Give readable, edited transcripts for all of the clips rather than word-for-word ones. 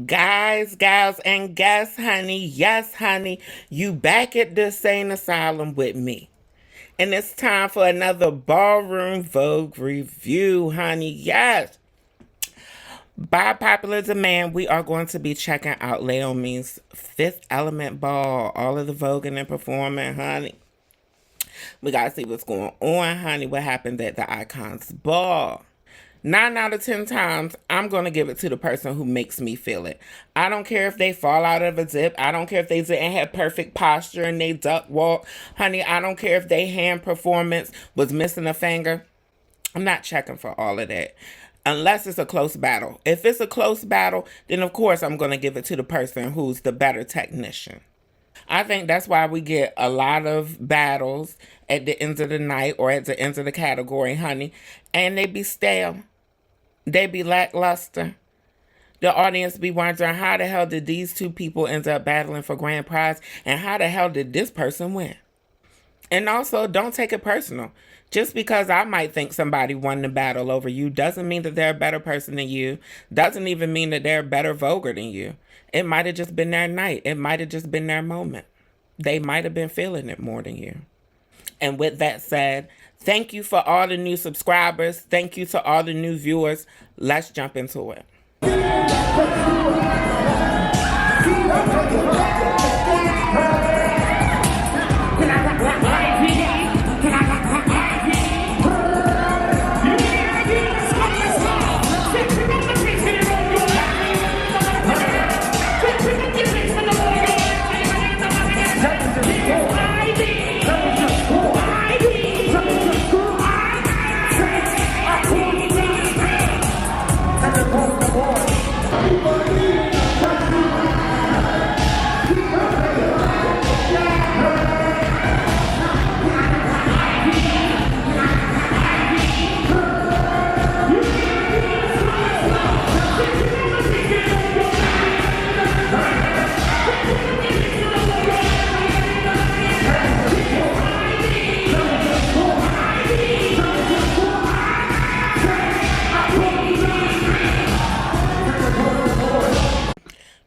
Guys, gals, and guests, honey, yes, honey, you back at the sane asylum with me. And it's time for another Ballroom Vogue review, honey, yes. By popular demand, we are going to be checking out Leiomy's Fifth Element Ball. All of the voguing and performing, honey. We got to see what's going on, honey, what happened at the iCON's ball. 9 out of 10 times, I'm going to give it to the person who makes me feel it. I don't care if they fall out of a dip. I don't care if they didn't have perfect posture and they duck walk. Honey, I don't care if their hand performance was missing a finger. I'm not checking for all of that. Unless it's a close battle. If it's a close battle, then of course I'm going to give it to the person who's the better technician. I think that's why we get a lot of battles at the end of the night or at the end of the category, honey. And they be stale. They be lackluster. The audience be wondering, how the hell did these two people end up battling for grand prize? And how the hell did this person win? And also, don't take it personal. Just because I might think somebody won the battle over you doesn't mean that they're a better person than you. Doesn't even mean that they're a better voguer than you. It might have just been their night. It might have just been their moment. They might have been feeling it more than you. And with that said, thank you for all the new subscribers. Thank you to all the new viewers. Let's jump into it.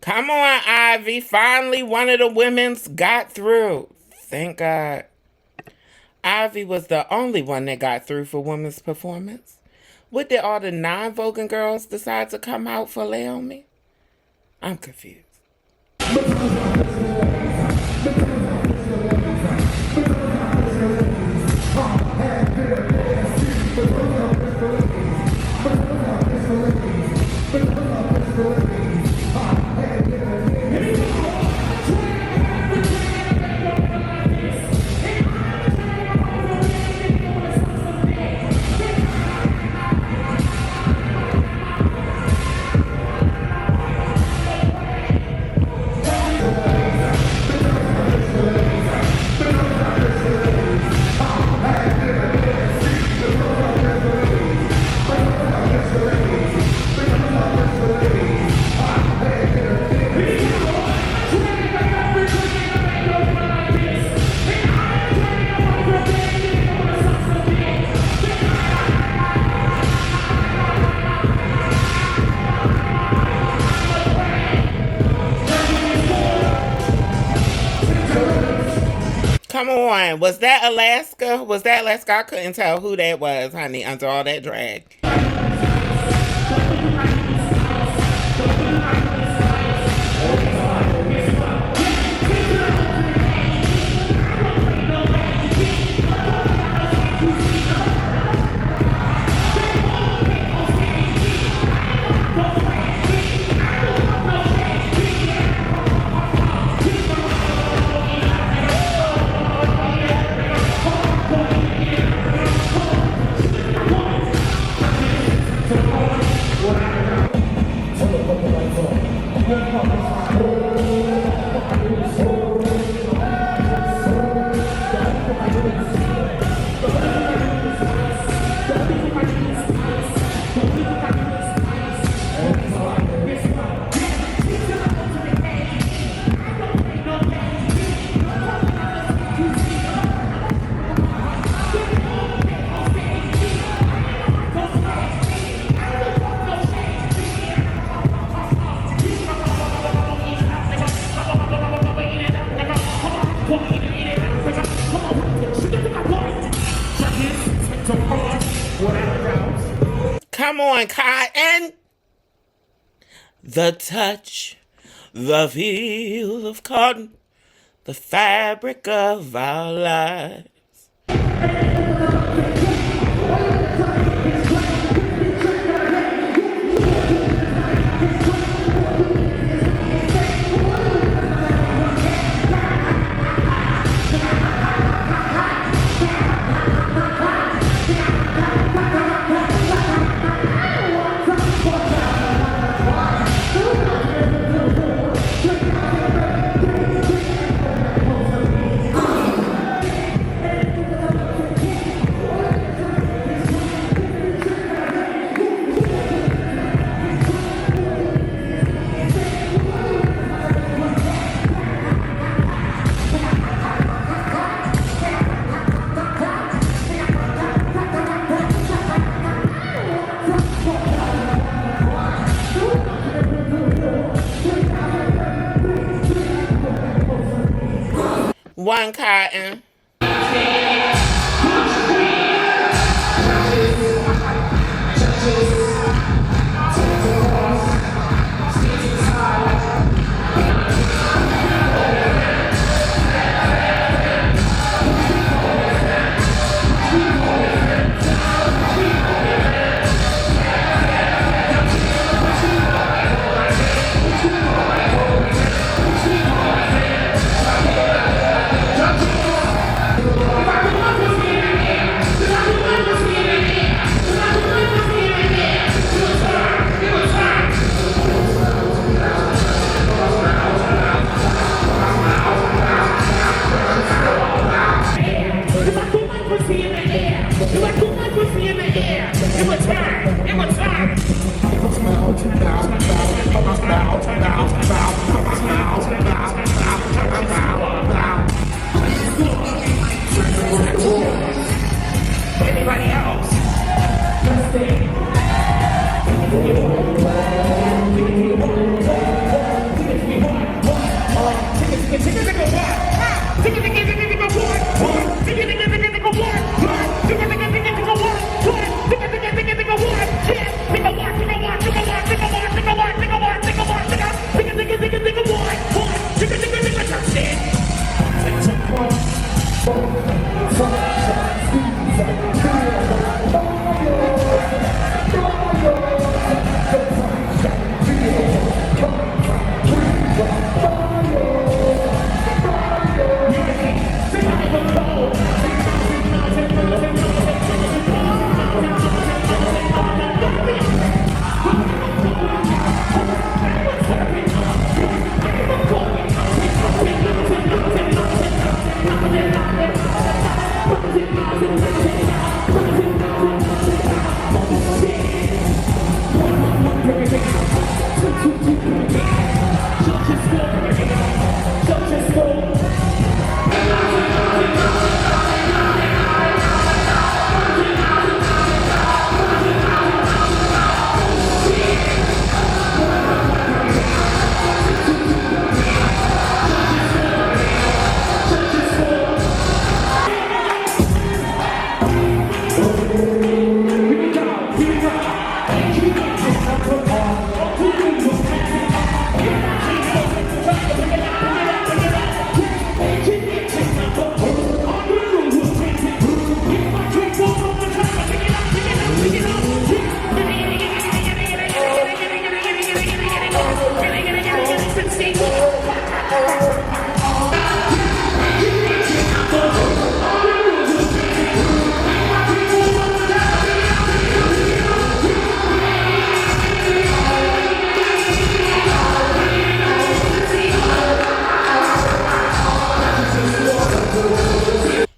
Come on, Ivy. Finally, one of the women's got through. Thank God. Ivy was the only one that got through for women's performance. What did all the non-voguing girls decide to come out for Leiomy? I'm confused. Come on. Was that Alaska? Was that Alaska? I couldn't tell who that was, honey, under all that drag. Come on, Cotton. The touch, the feel of cotton, the fabric of our lives. One, Cotton. Anybody else?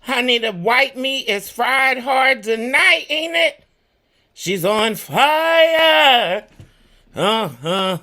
Honey, the white meat is fried hard tonight, ain't it? She's on fire. I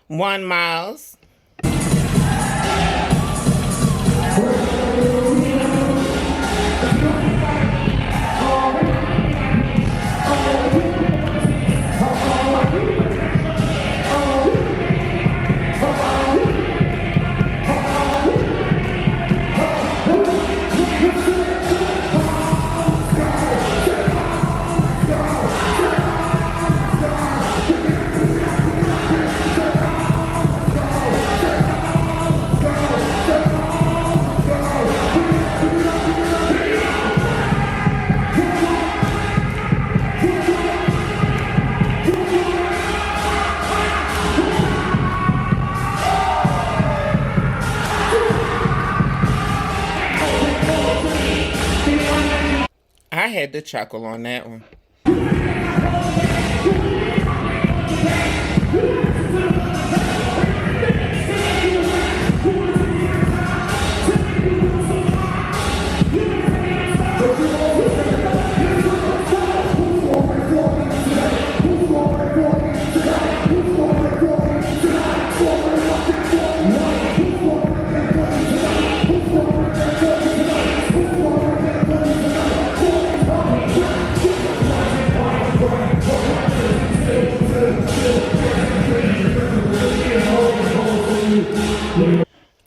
1 miles. I had to chuckle on that one.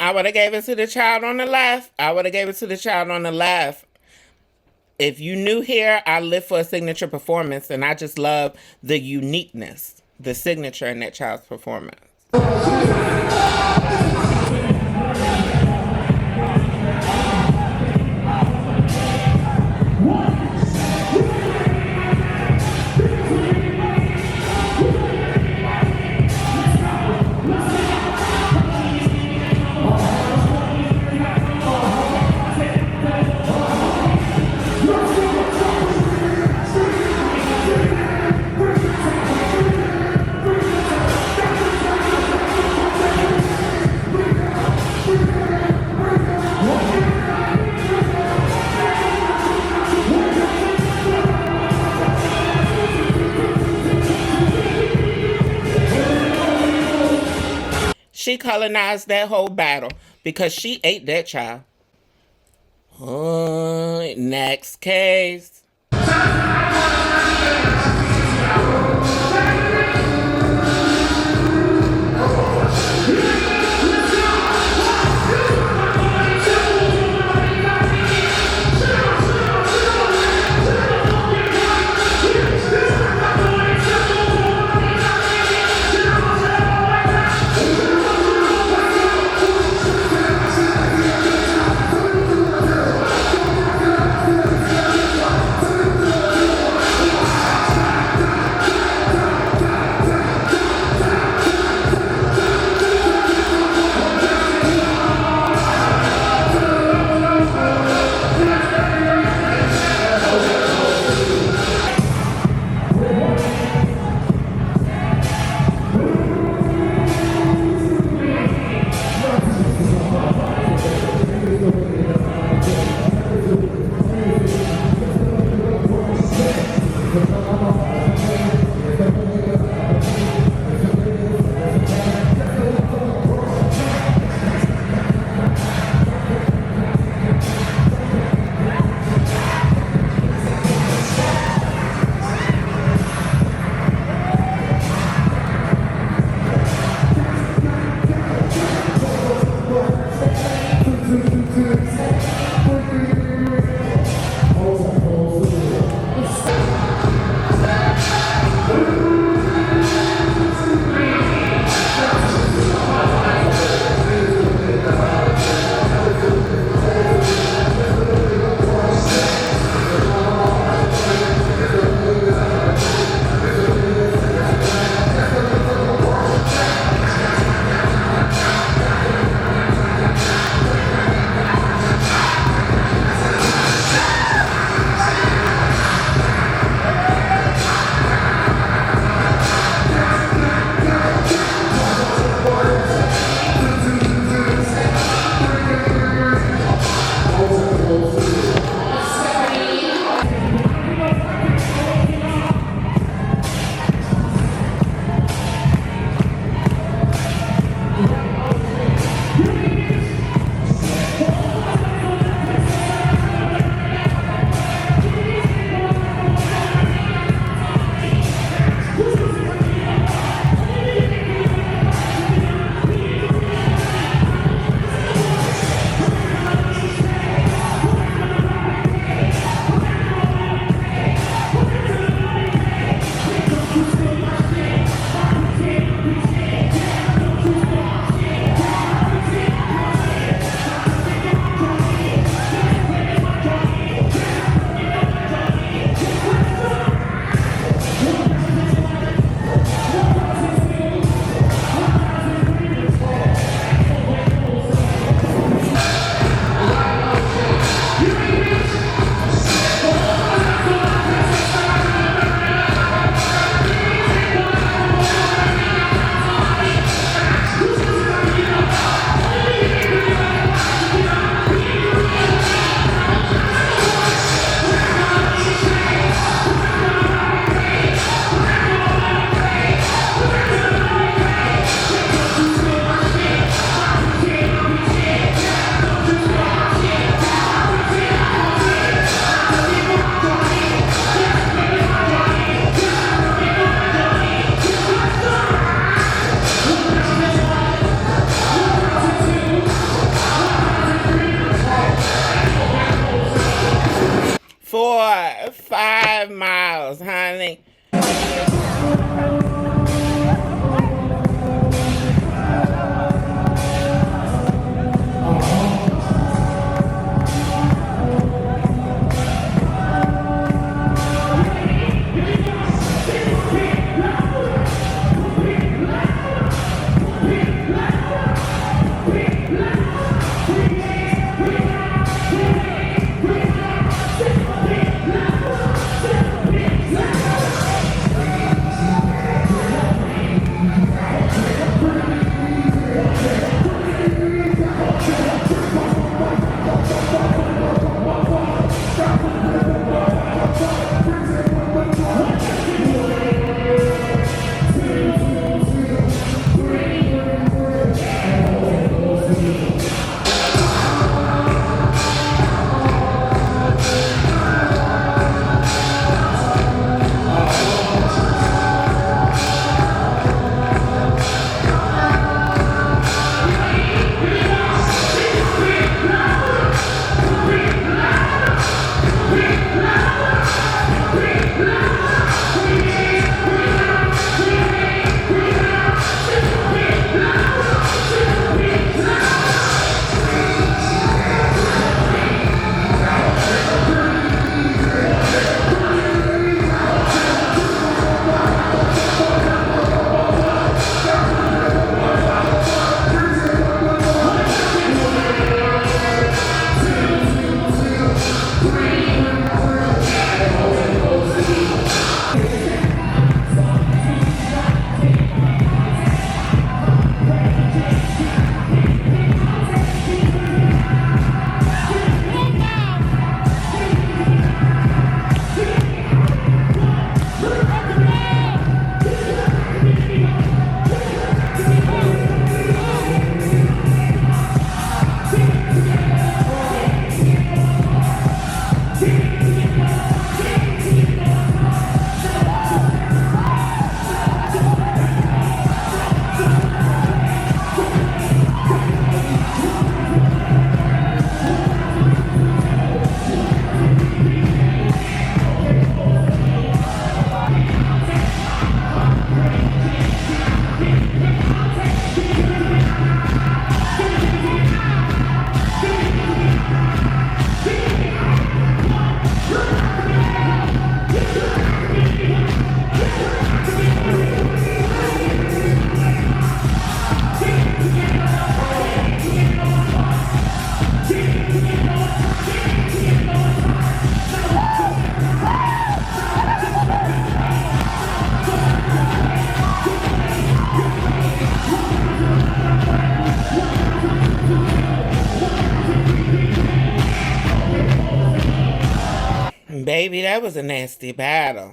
I would have gave it to the child on the left. I would have gave it to the child on the left. If you new here, I live for a signature performance, and I just love the uniqueness, the signature in that child's performance. She colonized that whole battle because she ate that child. Next case. 5 miles, honey. Baby, that was a nasty battle.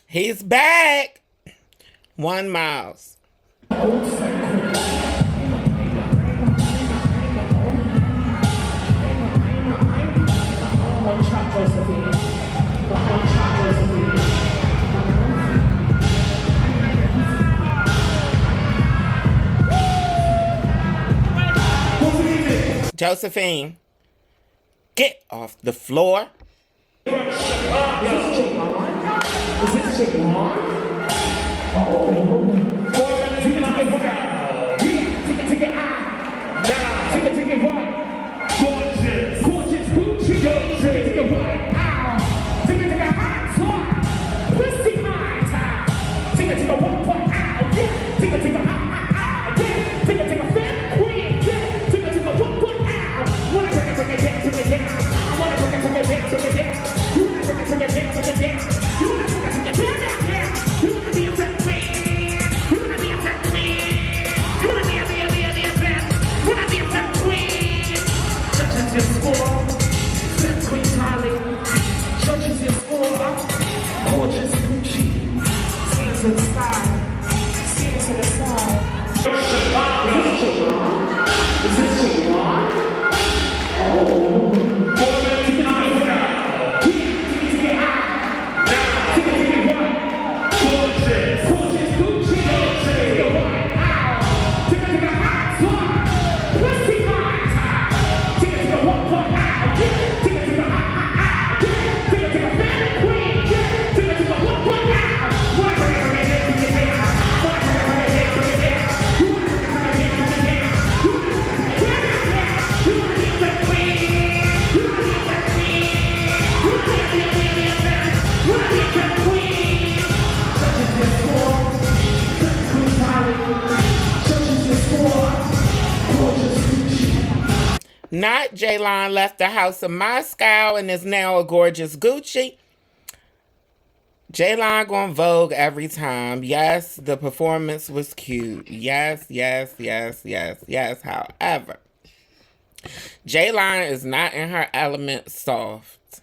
He's back. 1 Miles. Josephine, get off the floor. Is this chick on? Oh. Take it out. Take it right. Gorgeous. Gorgeous. Gucci. Take it right out. Take it hot swap. Pussy high time. Take it 1 point out. Yeah. Take it hot. Yeah. Take it fat queen. Yeah. Take it 1 point out. Wanna bring it down, take it down. I wanna bring it down, take it down. You wanna bring it down, take it down. You wanna bring it down. You wanna be a fat queen. You wanna be a fat queen. You wanna be a fat. You wanna be a fat queen. Such as your score. Fat queen Holly. Such as your score. Gorgeous Gucci. Stand to the side. Stand to the side. Is this your wand? Oh. Not Jaylon left the house of Moscow and is now a gorgeous Gucci. Jaylon going Vogue every time. Yes, the performance was cute. Yes. However, Jaylon is not in her element soft.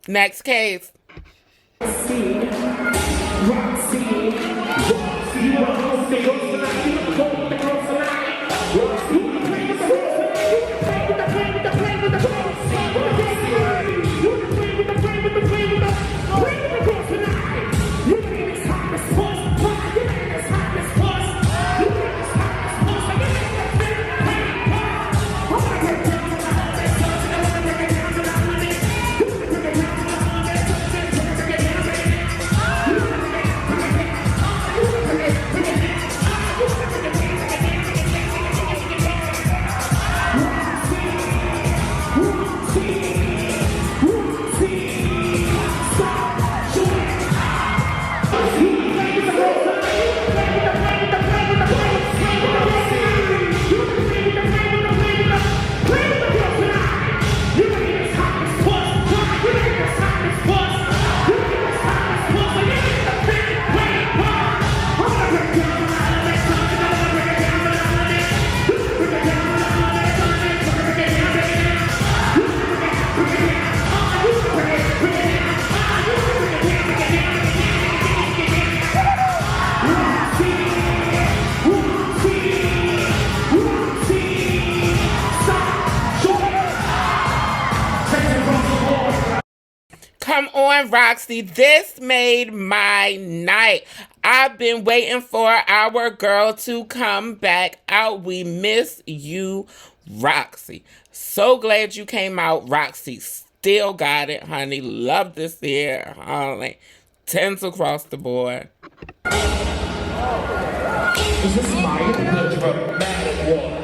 Next case. on, Roxy. This made my night. I've been waiting for our girl to come back out. We miss you, Roxy. So glad you came out, Roxy. Still got it, honey. Love this here, honey. 10s across the board. Is this Maya, the dramatic one?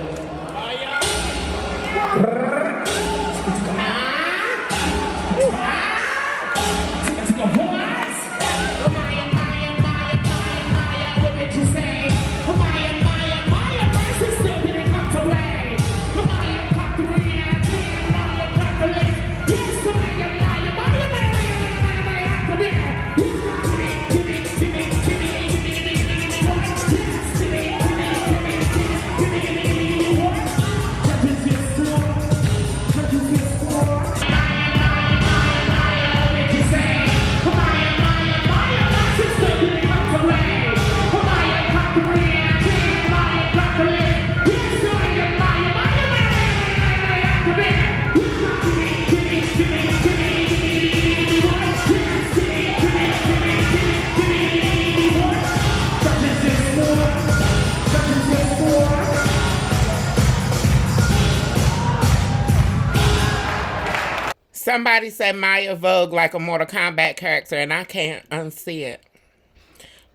Somebody said Maya Vogue like a Mortal Kombat character, and I can't unsee it.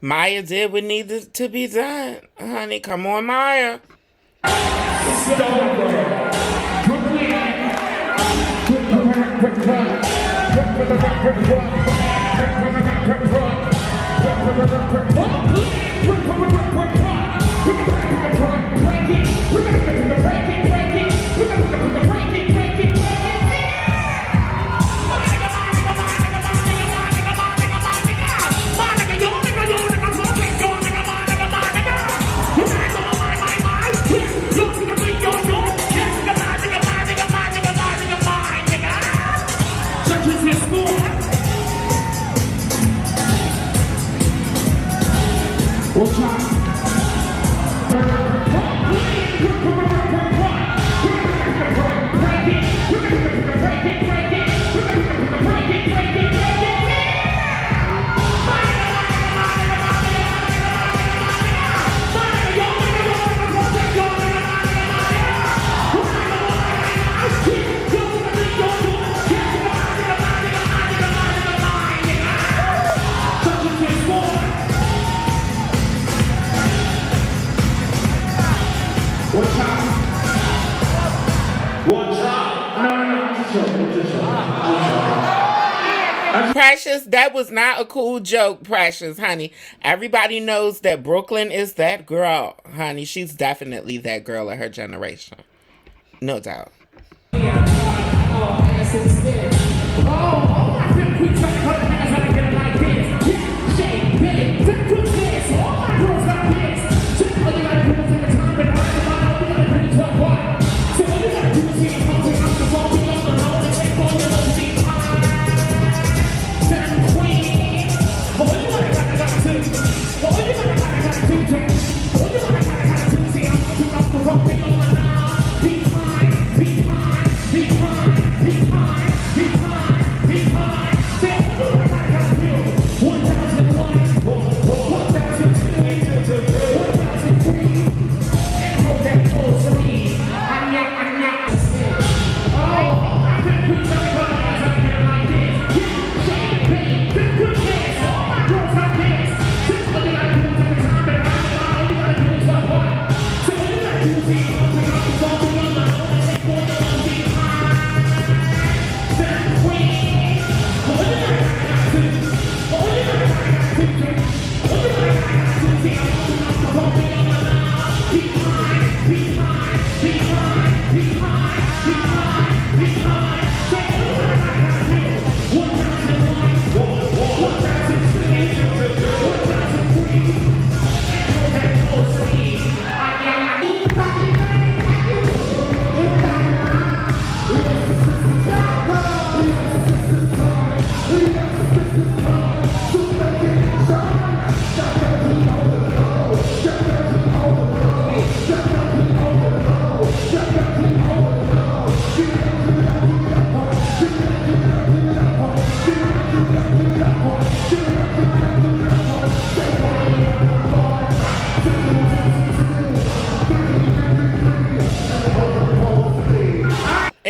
Maya did what needed to be done. Honey, come on, Maya. Precious, that was not a cool joke, Precious, honey. Everybody knows that Brooklyn is that girl, honey. She's definitely that girl of her generation. No doubt.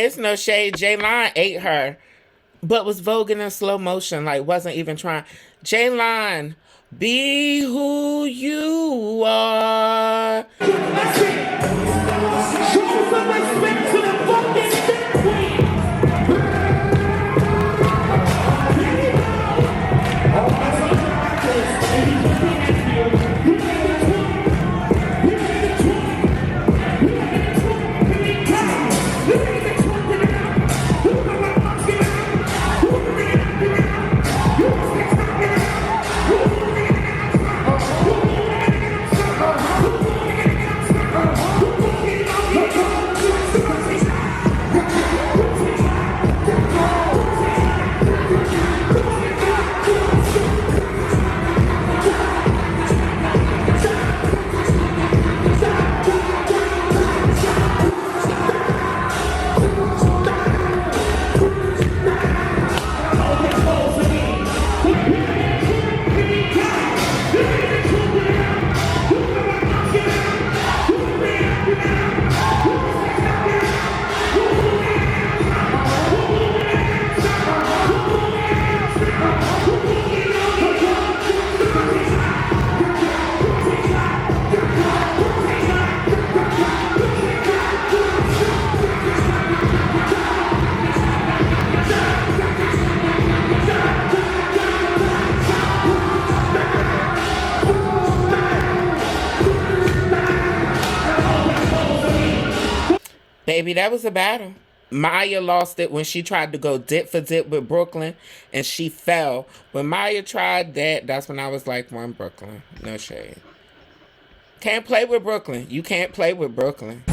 It's no shade. J-Line ate her, but was voguing in slow motion, like wasn't even trying. J-Line, be who you are. That's it. Show some respect to the fucking step queen. Baby, that was a battle. Maya lost it when she tried to go dip for dip with Brooklyn, and she fell. When Maya tried that, that's when I was like, one Brooklyn. No shade. Can't play with Brooklyn. You can't play with Brooklyn.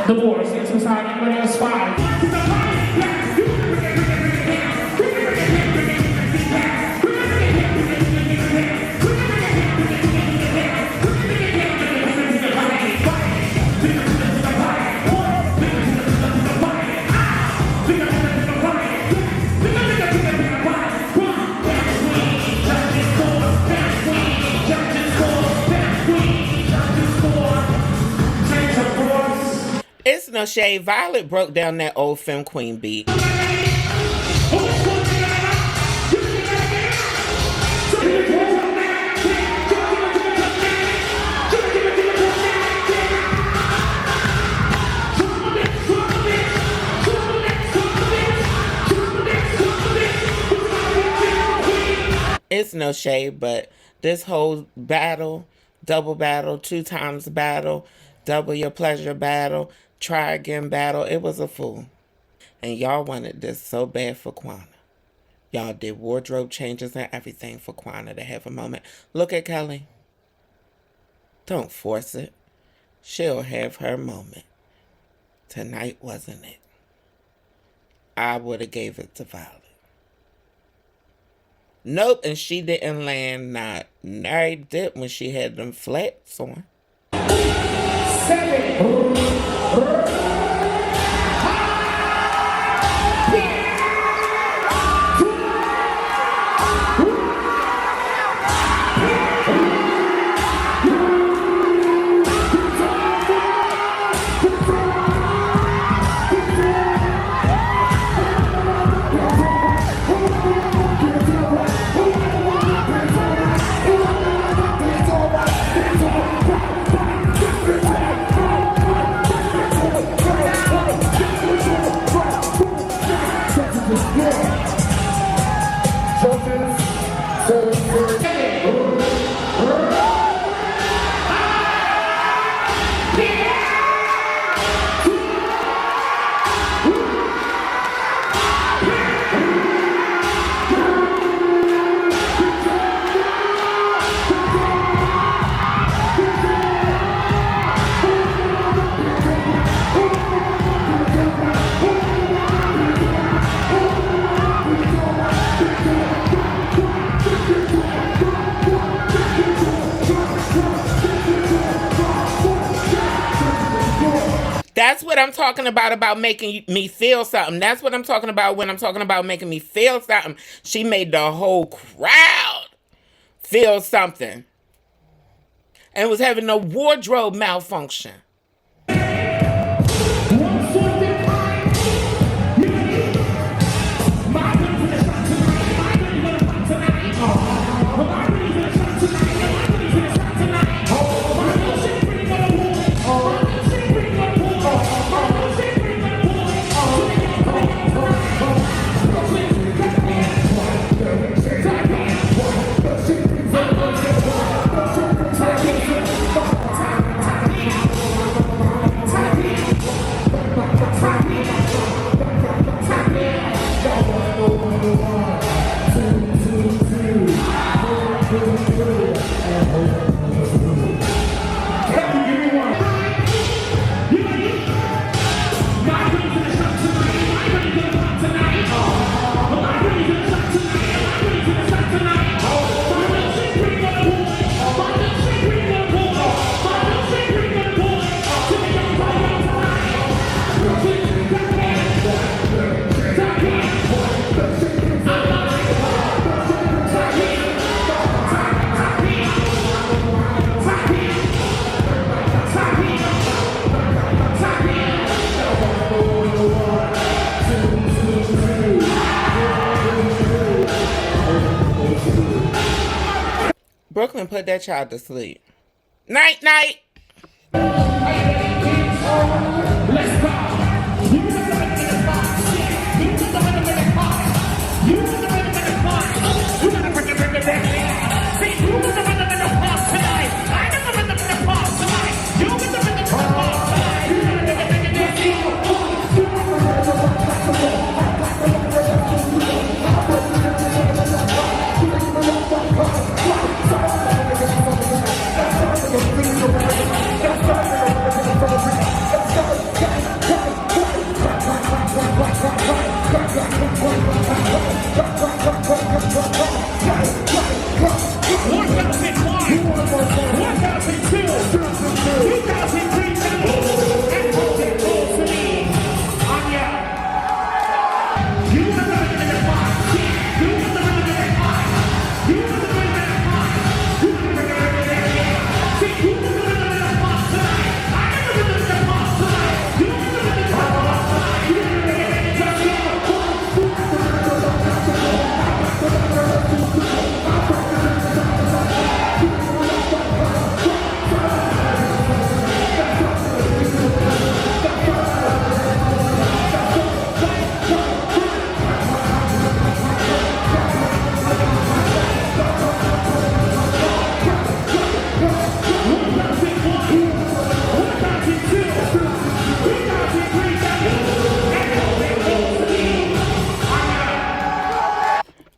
The boys into side, anybody else spy? It's no shade. Violet broke down that old Fem Queen beat. It's no shade, but this whole battle, double battle, 2 times battle, double your pleasure battle, try again battle, it was a fool. And y'all wanted this so bad for Quana. Y'all did wardrobe changes and everything for Quana to have a moment. Look at Kelly. Don't force it. She'll have her moment. Tonight wasn't it. I would have gave it to Violet. Nope, and she didn't land not nary dip when she had them flats on. 7. That's what I'm talking about making me feel something. That's what I'm talking about when I'm talking about making me feel something. She made the whole crowd feel something. And was having a wardrobe malfunction. Brooklyn put that child to sleep. Night, night. Let's go. You the rhythm in the box. You the rhythm in the box. You the rhythm in the box. You the rhythm in the box. See, you the rhythm in the box tonight. I got the rhythm in the box tonight. You got the rhythm in the box tonight. You got the rhythm in the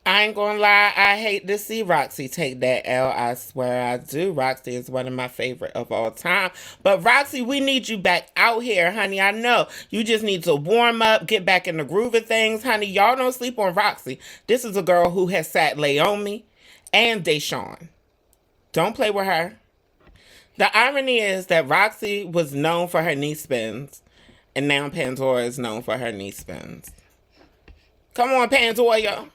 I ain't gonna lie, I hate to see Roxy take that L. I swear I do. Roxy is one of my favorite of all time. But Roxy, we need you back out here, honey. I know. You just need to warm up, get back in the groove of things, honey. Y'all don't sleep on Roxy. This is a girl who has sat Leiomy and Deshawn. Don't play with her. The irony is that Roxy was known for her knee spins, and now Pandora is known for her knee spins. Come on, Pandora.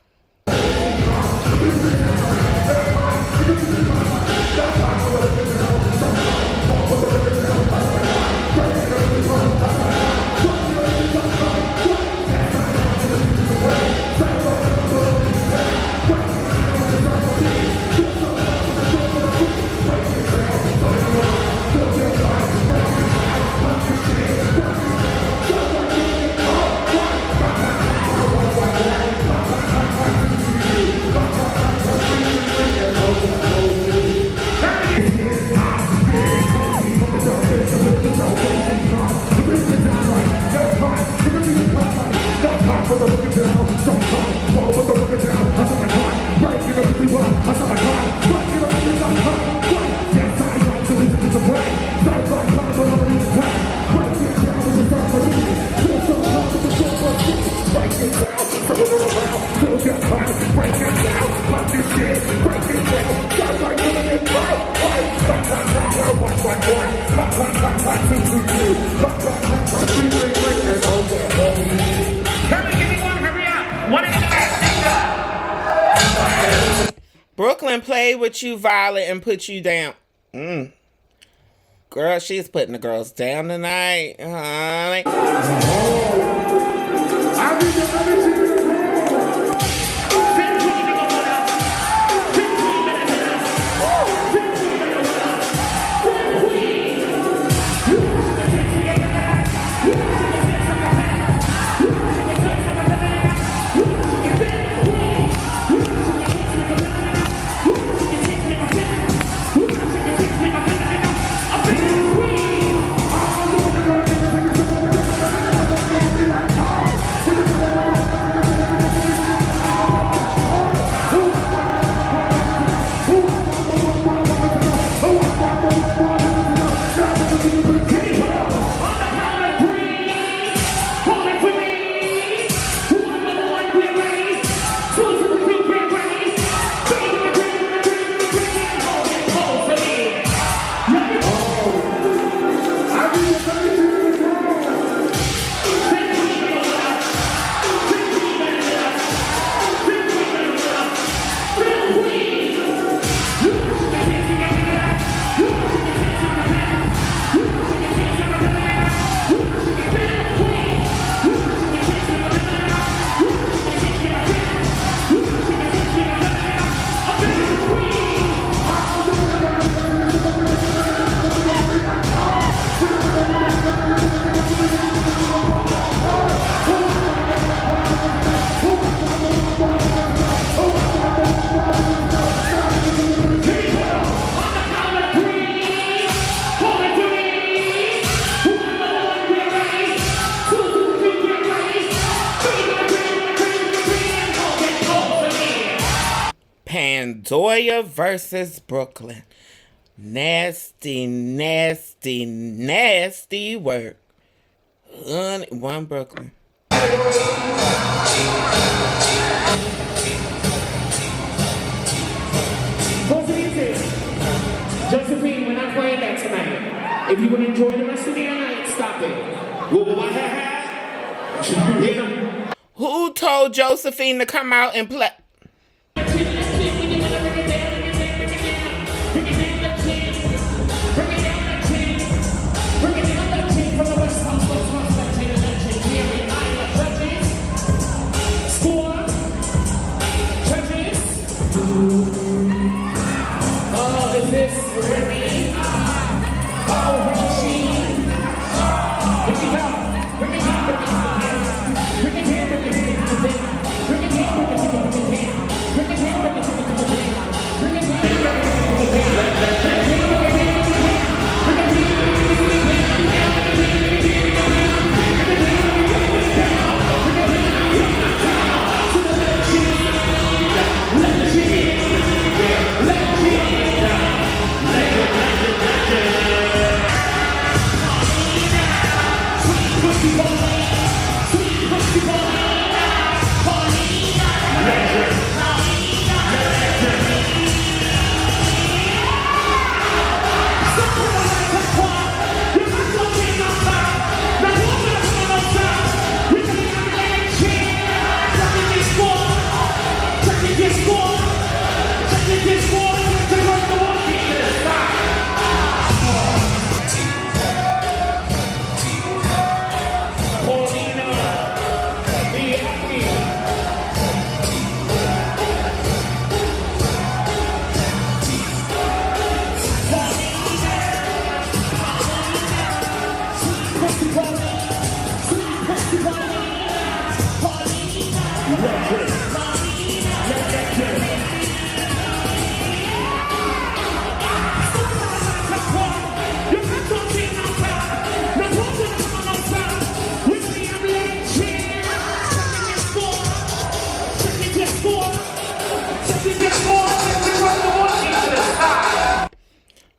play with you, Violet, and put you down. Girl, she's putting the girls down tonight, honey. Pandoya versus Brooklyn. Nasty, nasty, nasty work. One Brooklyn. Josephine, we're not playing that tonight. If you want to enjoy the rest of the night, stop it. Who told Josephine to come out and play?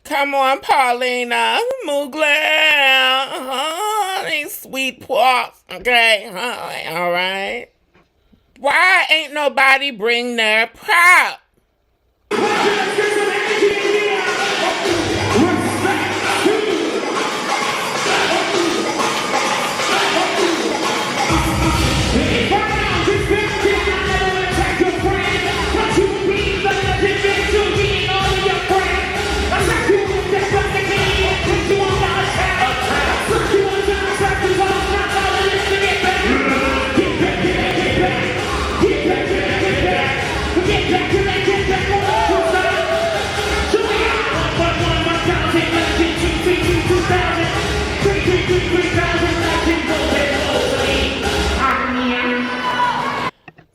Come on, Paulina. Mugler. These sweet porks. Okay. All right. Why ain't nobody bring their prop? Right now,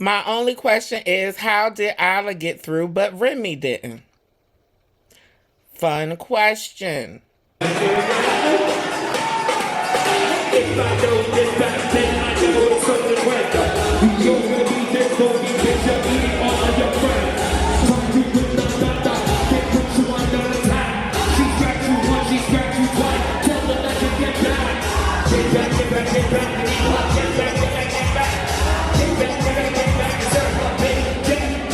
My only question is, how did Isla get through but Remy didn't? Fun question. If I don't get back, then I know it's something right. You're gonna be this, don't be this, you're eating all of your friends. Try to win the battle, get put you under attack. She scratch you once, she scratch you twice. Tell her that you get back. Get back, get back, get back. Get back, get back, get back. Get back, get back, get back. Serve her, baby, get back.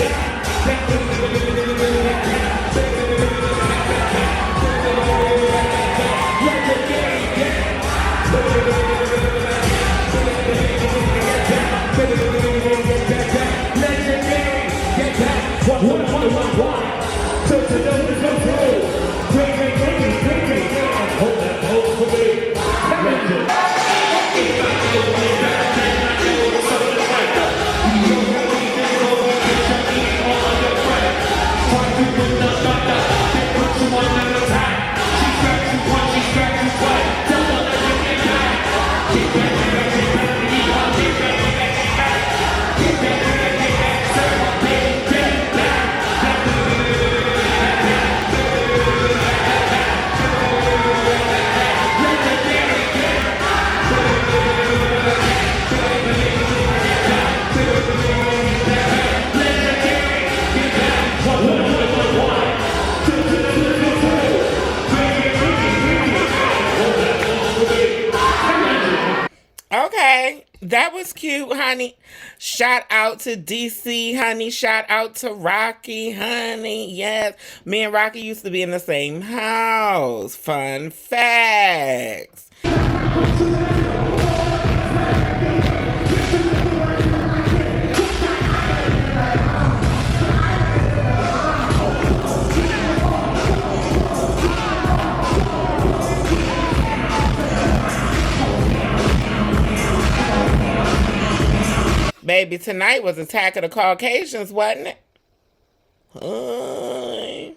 Okay, that was cute, honey. Shout out to DC, honey. Shout out to Rocky, honey. Yes, me and Rocky used to be in the same house. Fun facts. Baby, tonight was Attack of the Caucasians, wasn't it? Hi.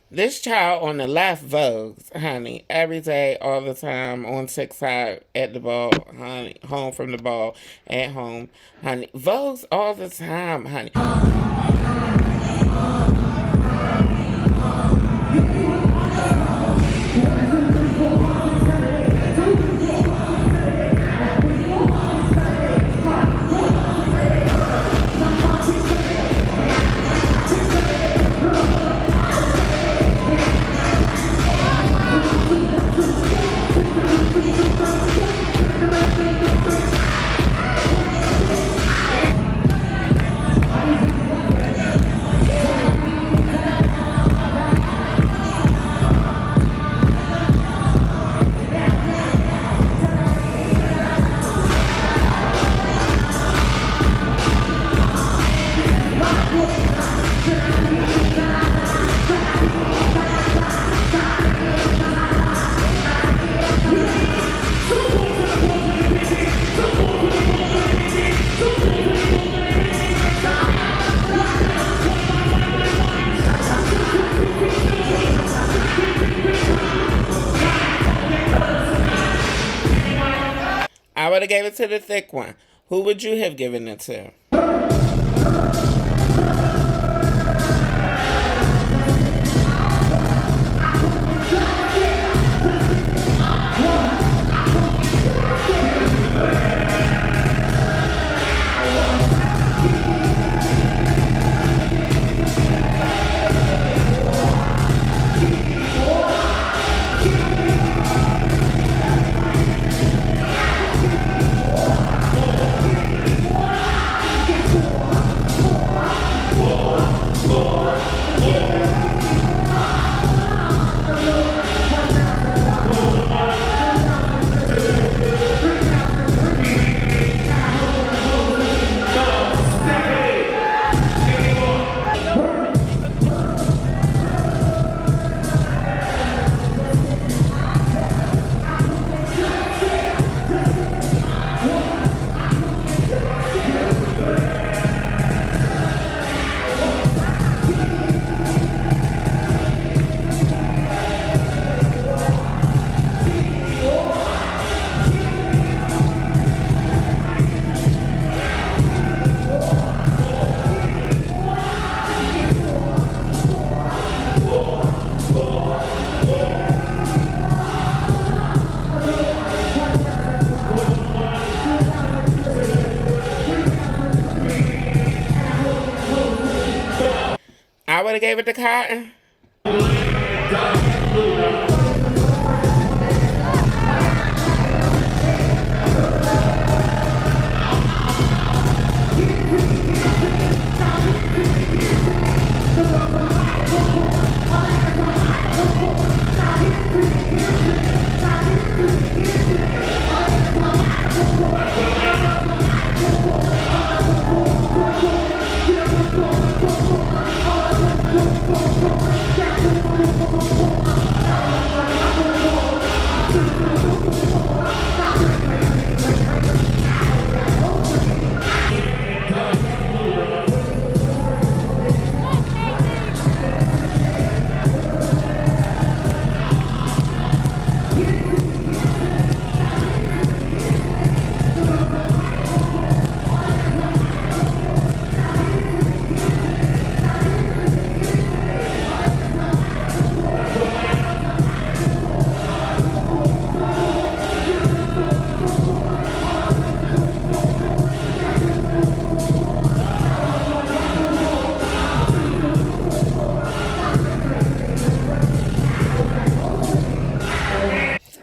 This child on the left vogues, honey, every day, all the time, on TikTok, at the ball, honey, home from the ball, at home, honey. Vogues all the time, honey. I would have gave it to the thick one. Who would you have given it to? I would have gave it to Cotton.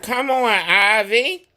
Come on, Ivy.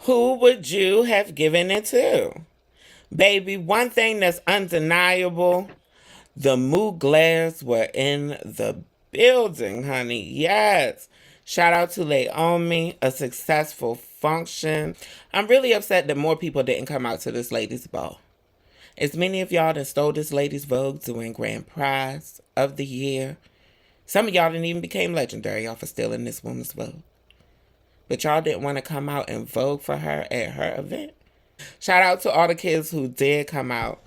Who would you have given it to? Baby, one thing that's undeniable, the Muglares were in the building, honey. Yes. Shout out to Leiomy, a successful function. I'm really upset that more people didn't come out to this ladies' ball. As many of y'all that stole this ladies' Vogue to win grand prize of the year. Some of y'all didn't even become legendary y'all for stealing this woman's Vogue. But y'all didn't want to come out and vote for her at her event. Shout out to all the kids who did come out.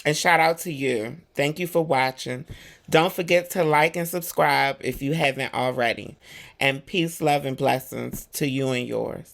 And shout out to you. Thank you for watching. Don't forget to like and subscribe if you haven't already. And peace, love, and blessings to you and yours.